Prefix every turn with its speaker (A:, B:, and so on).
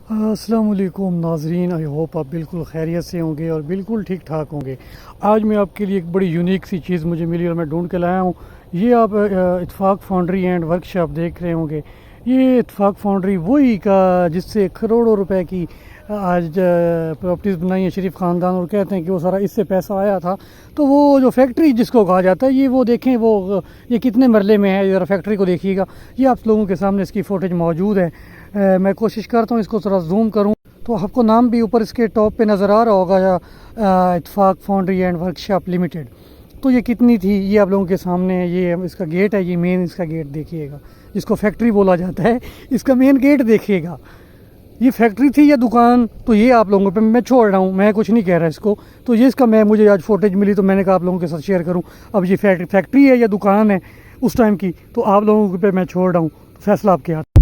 A: अस्सलाम वालेकुम नाजरीन, आई होप आप बिल्कुल खैरियत से होंगे और बिल्कुल ठीक ठाक होंगे। आज मैं आपके लिए एक बड़ी यूनिक सी चीज़ मुझे मिली और मैं ढूंढ के लाया हूँ। ये आप इत्फाक फाउंड्री एंड वर्कशॉप देख रहे होंगे। ये इत्फाक फाउंड्री वही का जिससे करोड़ों रुपए की आज प्रॉपर्टीज़ बनाई है शरीफ ख़ानदान, और कहते हैं कि वो सारा इससे पैसा आया था। तो वो जो फैक्ट्री जिसको कहा जाता है, ये वो देखें वो ये कितने मरले में है, ज़रा फैक्ट्री को देखिएगा। ये आप लोगों के सामने इसकी फ़ोटेज मौजूद है। मैं कोशिश करता हूँ इसको थोड़ा जूम करूँ तो आपको नाम भी ऊपर इसके टॉप पे नज़र आ रहा होगा, या इत्फाक फाउंड्री एंड वर्कशॉप लिमिटेड। तो ये कितनी थी ये आप लोगों के सामने है। ये इसका गेट है, ये मेन इसका गेट देखिएगा, जिसको फैक्ट्री बोला जाता है। इसका मेन गेट देखिएगा। ये फैक्ट्री थी या दुकान, तो ये आप लोगों पे मैं छोड़ रहा हूँ, मैं कुछ नहीं कह रहा इसको। तो ये इसका मुझे आज फुटेज मिली तो मैंने कहा आप लोगों के साथ शेयर करूँ। अब ये फैक्ट्री है या दुकान है उस टाइम की, तो आप लोगों पे मैं छोड़ रहा हूँ, फैसला आपके हाथ।